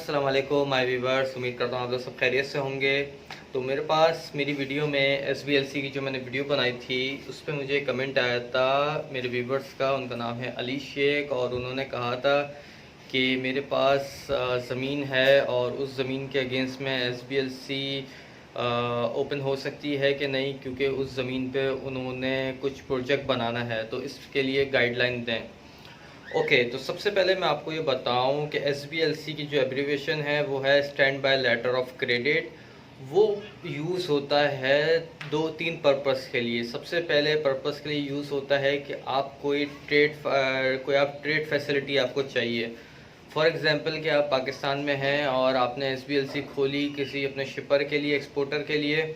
अस्सलाम वालेकुम my viewers. उम्मीद करता हूँ आप लोग सब खैरियत से होंगे। तो मेरे पास मेरी वीडियो में SBLC की जो मैंने वीडियो बनाई थी उस पर मुझे कमेंट आया था मेरे व्यूअर्स का। उनका नाम है अली शेख और उन्होंने कहा था कि मेरे पास ज़मीन है और उस ज़मीन के अगेंस्ट में SBLC ओपन हो सकती है कि नहीं, क्योंकि उस ज़मीन पे उन्होंने कुछ प्रोजेक्ट बनाना है, तो इसके लिए गाइडलाइन दें। ओके, तो सबसे पहले मैं आपको ये बताऊं कि SBLC की जो एब्रीविएशन है वो है stand by letter of credit. वो यूज़ होता है दो तीन पर्पस के लिए। सबसे पहले पर्पस के लिए यूज़ होता है कि आप कोई ट्रेड फैसिलिटी आपको चाहिए। फॉर एग्ज़ाम्पल कि आप पाकिस्तान में हैं और आपने SBLC खोली किसी अपने शिपर के लिए, एक्सपोर्टर के लिए,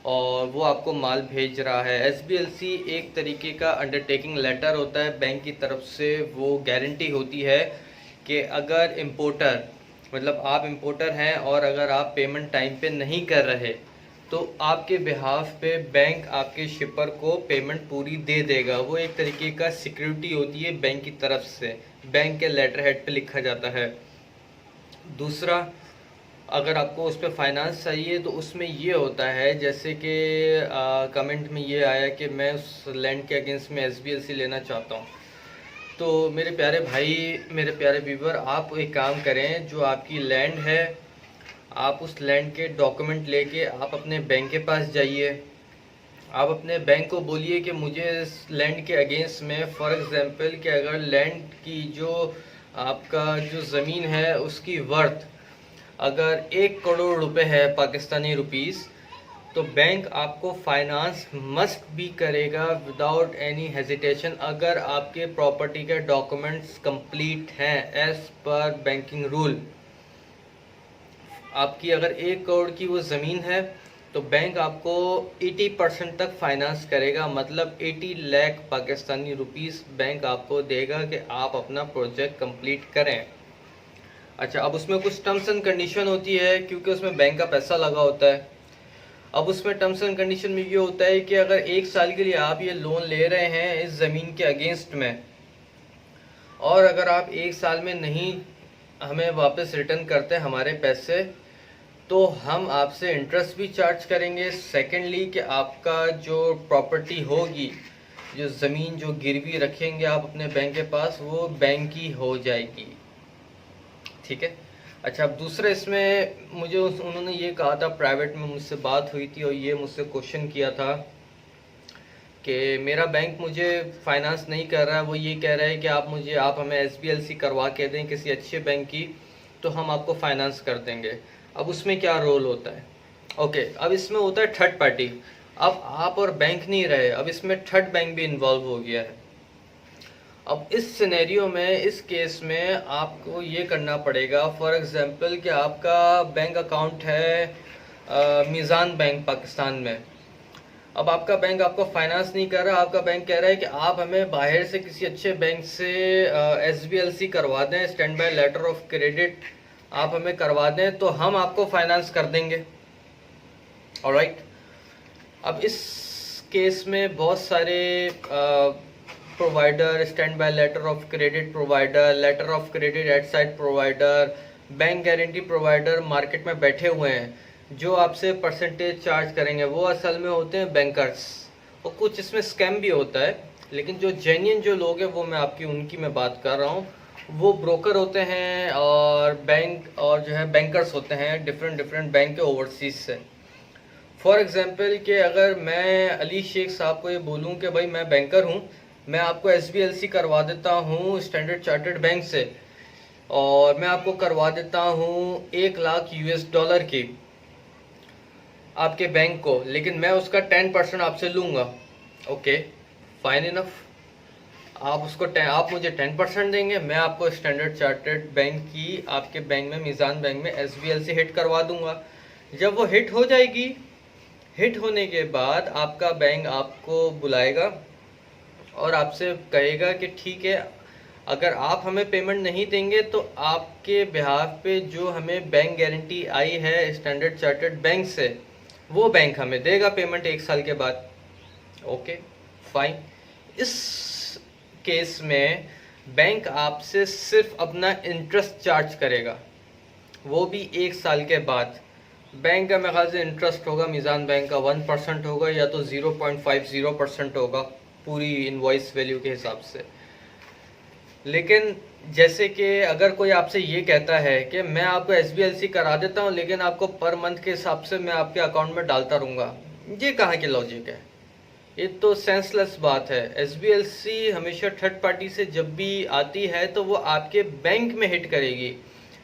और वो आपको माल भेज रहा है। SBLC एक तरीके का अंडरटेकिंग लेटर होता है बैंक की तरफ से। वो गारंटी होती है कि अगर इम्पोर्टर, मतलब आप इम्पोर्टर हैं और अगर आप पेमेंट टाइम पे नहीं कर रहे तो आपके बिहाफ पे बैंक आपके शिपर को पेमेंट पूरी दे देगा। वो एक तरीके का सिक्योरिटी होती है बैंक की तरफ से, बैंक के लेटर हेड पे लिखा जाता है। दूसरा, अगर आपको उस पर फाइनेंस चाहिए तो उसमें ये होता है, जैसे कि कमेंट में ये आया कि मैं उस लैंड के अगेंस्ट में SBLC लेना चाहता हूँ। तो मेरे प्यारे भाई, मेरे प्यारे व्यूवर, आप एक काम करें, जो आपकी लैंड है आप उस लैंड के डॉक्यूमेंट लेके आप अपने बैंक के पास जाइए। आप अपने बैंक को बोलिए कि मुझे इस लैंड के अगेंस्ट में, फॉर एग्जांपल कि अगर लैंड की जो आपका जो ज़मीन है उसकी वर्थ अगर 1 करोड़ रुपए है पाकिस्तानी रुपीस, तो बैंक आपको फाइनेंस मस्ट भी करेगा विदाउट एनी हेजिटेशन, अगर आपके प्रॉपर्टी के डॉक्यूमेंट्स कंप्लीट हैं एज पर बैंकिंग रूल। आपकी अगर 1 करोड़ की वो ज़मीन है तो बैंक आपको 80% तक फाइनेंस करेगा, मतलब 80 लाख पाकिस्तानी रुपीस बैंक आपको देगा कि आप अपना प्रोजेक्ट कंप्लीट करें। अच्छा, अब उसमें कुछ टर्म्स एंड कंडीशन होती है क्योंकि उसमें बैंक का पैसा लगा होता है। अब उसमें टर्म्स एंड कंडीशन में ये होता है कि अगर 1 साल के लिए आप ये लोन ले रहे हैं इस ज़मीन के अगेंस्ट में, और अगर आप 1 साल में नहीं हमें वापस रिटर्न करते हमारे पैसे, तो हम आपसे इंटरेस्ट भी चार्ज करेंगे। सेकेंडली कि आपका जो प्रॉपर्टी होगी, जो ज़मीन जो गिरवी रखेंगे आप अपने बैंक के पास, वो बैंक की हो जाएगी। ठीक है। अच्छा, अब दूसरा इसमें मुझे उन्होंने ये कहा था, प्राइवेट में मुझसे बात हुई थी और ये मुझसे क्वेश्चन किया था कि मेरा बैंक मुझे फाइनेंस नहीं कर रहा है। वो ये कह रहा है कि आप हमें SBLC करवा के दें किसी अच्छे बैंक की, तो हम आपको फाइनेंस कर देंगे। अब उसमें क्या रोल होता है? ओके, अब इसमें होता है थर्ड पार्टी। अब आप और बैंक नहीं रहे, अब इसमें थर्ड बैंक भी इन्वॉल्व हो गया है। अब इस सिनेरियो में, इस केस में आपको ये करना पड़ेगा, फॉर एग्जांपल कि आपका बैंक अकाउंट है मीज़ान बैंक पाकिस्तान में। अब आपका बैंक आपको फाइनेंस नहीं कर रहा, आपका बैंक कह रहा है कि आप हमें बाहर से किसी अच्छे बैंक से SBLC करवा दें, stand by letter of credit आप हमें करवा दें तो हम आपको फाइनेंस कर देंगे। ऑलराइट। अब इस केस में बहुत सारे provider, stand by letter of credit provider, letter of credit at sight provider, bank guarantee provider market में बैठे हुए हैं जो आपसे परसेंटेज चार्ज करेंगे। वो असल में होते हैं बैंकर्स, और कुछ इसमें स्कैम भी होता है, लेकिन जो जेन्युइन जो लोग हैं वो मैं उनकी मैं बात कर रहा हूँ। वो ब्रोकर होते हैं और बैंक और जो है बैंकर्स होते हैं डिफरेंट बैंक के ओवरसीज से। फॉर एग्जांपल कि अगर मैं अली शेख साहब को ये बोलूँ कि भाई मैं बैंकर हूँ, मैं आपको SBLC करवा देता हूँ स्टैंडर्ड चार्टर्ड बैंक से, और मैं आपको करवा देता हूँ 1 लाख US डॉलर की आपके बैंक को, लेकिन मैं उसका 10% आपसे लूँगा। Okay, fine enough. आप मुझे 10% देंगे, मैं आपको स्टैंडर्ड चार्टर्ड बैंक की आपके बैंक में, मीज़ान बैंक में SBLC हिट करवा दूंगा। जब वो हिट हो जाएगी, हिट होने के बाद आपका बैंक आपको बुलाएगा और आपसे कहेगा कि ठीक है, अगर आप हमें पेमेंट नहीं देंगे तो आपके बिहाफ पे जो हमें बैंक गारंटी आई है स्टैंडर्ड चार्टर्ड बैंक से, वो बैंक हमें देगा पेमेंट 1 साल के बाद। Okay, fine. इस केस में बैंक आपसे सिर्फ अपना इंटरेस्ट चार्ज करेगा। वो भी 1 साल के बाद। बैंक का मेरे ख्याल से इंटरेस्ट होगा मीज़ान बैंक का 1% होगा या तो 0.50% होगा पूरी इनवॉइस वैल्यू के हिसाब से। लेकिन जैसे कि अगर कोई आपसे ये कहता है कि मैं आपको SBLC करा देता हूँ लेकिन आपको पर मंथ के हिसाब से मैं आपके अकाउंट में डालता रहूँगा, ये कहाँ की लॉजिक है? ये तो सेंसलेस बात है। SBLC हमेशा थर्ड पार्टी से जब भी आती है तो वो आपके बैंक में हिट करेगी,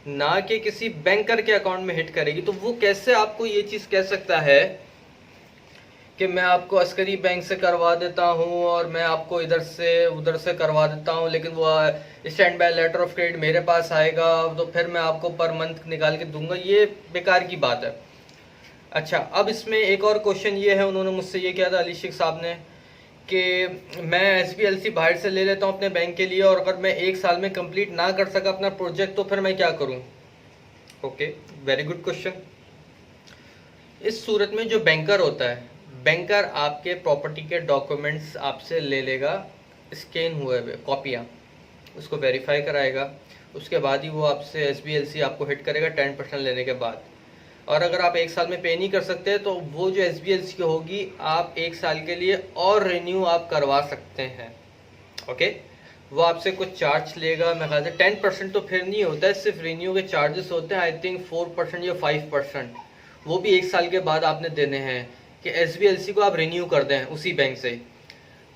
ना कि किसी बैंकर के अकाउंट में हिट करेगी। तो वो कैसे आपको ये चीज़ कह सकता है कि मैं आपको अस्करी बैंक से करवा देता हूँ और मैं आपको इधर से उधर से करवा देता हूँ, लेकिन वो stand by letter of credit मेरे पास आएगा तो फिर मैं आपको पर मंथ निकाल के दूंगा। ये बेकार की बात है। अच्छा, अब इसमें एक और क्वेश्चन ये है, उन्होंने मुझसे ये किया था अली शेख साहब ने कि मैं SBLC बाहर से ले लेता हूँ अपने बैंक के लिए और अगर मैं 1 साल में कंप्लीट ना कर सका अपना प्रोजेक्ट तो फिर मैं क्या करूँ? Okay, very good question. इस सूरत में जो बैंकर होता है, बैंकर आपके प्रॉपर्टी के डॉक्यूमेंट्स आपसे ले लेगा, स्कैन हुए हुए कॉपियाँ, उसको वेरीफाई कराएगा, उसके बाद ही वो आपसे SBLC आपको हिट करेगा 10% लेने के बाद। और अगर आप 1 साल में पे नहीं कर सकते तो वो जो SBLC होगी आप 1 साल के लिए और रिन्यू आप करवा सकते हैं। ओके, वो आपसे कुछ चार्ज लेगा, मेरे ख्याल से 10% तो फिर नहीं होता है, सिर्फ रिन्यू के चार्जेस होते हैं, आई थिंक 4% या 5%। वो भी 1 साल के बाद आपने देने हैं कि SBLC को आप रिन्यू कर दें उसी बैंक से।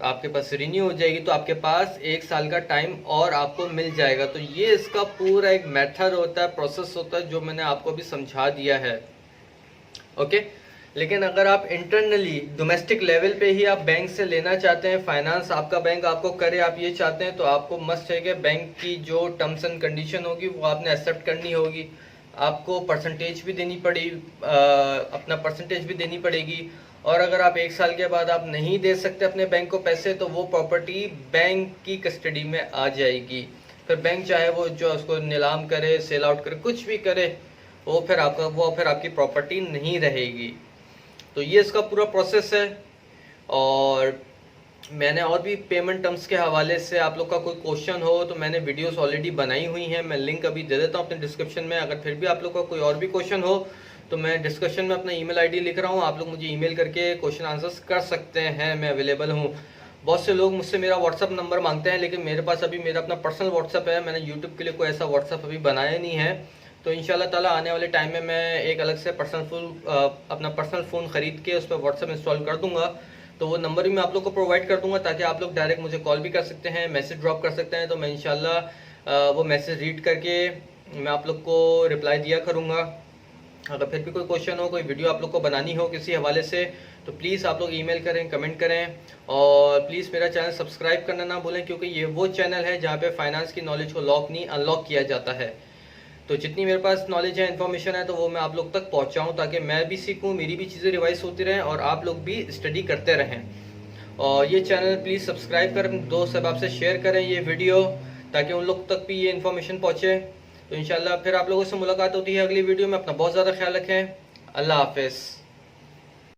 तो आपके पास रिन्यू हो जाएगी तो आपके पास 1 साल का टाइम और आपको मिल जाएगा। तो ये इसका पूरा एक मेथड होता है, प्रोसेस होता है, जो मैंने आपको भी समझा दिया है। ओके, लेकिन अगर आप इंटरनली डोमेस्टिक लेवल पे ही आप बैंक से लेना चाहते हैं, फाइनेंस आपका बैंक आपको करे, आप ये चाहते हैं, तो आपको मस्ट है कि बैंक की जो टर्म्स एंड कंडीशन होगी वो आपने एक्सेप्ट करनी होगी। आपको परसेंटेज भी देनी पड़ेगी, अपना परसेंटेज भी देनी पड़ेगी। और अगर आप 1 साल के बाद आप नहीं दे सकते अपने बैंक को पैसे तो वो प्रॉपर्टी बैंक की कस्टडी में आ जाएगी। फिर बैंक चाहे वो जो उसको नीलाम करे, सेल आउट करे, कुछ भी करे, वो फिर आपकी प्रॉपर्टी नहीं रहेगी। तो ये इसका पूरा प्रोसेस है। और मैंने और भी पेमेंट टर्म्स के हवाले से आप लोग का कोई क्वेश्चन हो तो मैंने वीडियोस ऑलरेडी बनाई हुई हैं, मैं लिंक अभी दे देता हूँ अपने डिस्क्रिप्शन में। अगर फिर भी आप लोग का कोई और भी क्वेश्चन हो तो मैं डिस्क्रिप्शन में अपना ईमेल आईडी लिख रहा हूँ, आप लोग मुझे ईमेल करके क्वेश्चन आंसर्स कर सकते हैं, मैं अवेलेबल हूँ। बहुत से लोग मुझसे मेरा व्हाट्सअप नंबर मांगते हैं लेकिन मेरे पास अभी मेरा अपना पर्सनल व्हाट्सअप है, मैंने यूट्यूब के लिए कोई ऐसा व्हाट्सअप अभी बनाया नहीं है। तो इंशाल्लाह ताला आने वाले टाइम में मैं एक अलग से अपना पर्सनल फ़ोन ख़रीद के उस पर व्हाट्सअप इंस्टॉल कर दूंगा। तो वो नंबर भी मैं आप लोग को प्रोवाइड कर दूंगा ताकि आप लोग डायरेक्ट मुझे कॉल भी कर सकते हैं, मैसेज ड्रॉप कर सकते हैं। तो मैं इंशाल्लाह वो मैसेज रीड करके मैं आप लोग को रिप्लाई दिया करूँगा। अगर फिर भी कोई क्वेश्चन हो, कोई वीडियो आप लोग को बनानी हो किसी हवाले से, तो प्लीज़ आप लोग ईमेल करें, कमेंट करें। और प्लीज़ मेरा चैनल सब्सक्राइब करना ना भूलें क्योंकि ये वो चैनल है जहाँ पे फाइनेंस की नॉलेज को लॉक नहीं अनलॉक किया जाता है। तो जितनी मेरे पास नॉलेज है, इन्फॉर्मेशन है, तो वो मैं आप लोग तक पहुँचाऊँ ताकि मैं भी सीखूँ, मेरी भी चीज़ें रिवाइज होती रहें और आप लोग भी स्टडी करते रहें। और ये चैनल प्लीज़ सब्सक्राइब कर दोस्त अहबाब से शेयर करें ये वीडियो ताकि उन लोग तक भी ये इन्फॉर्मेशन पहुँचे। तो इंशाल्लाह फिर आप लोगों से मुलाकात होती है अगली वीडियो में। अपना बहुत ज़्यादा ख्याल रखें। अल्लाह हाफ़िज़।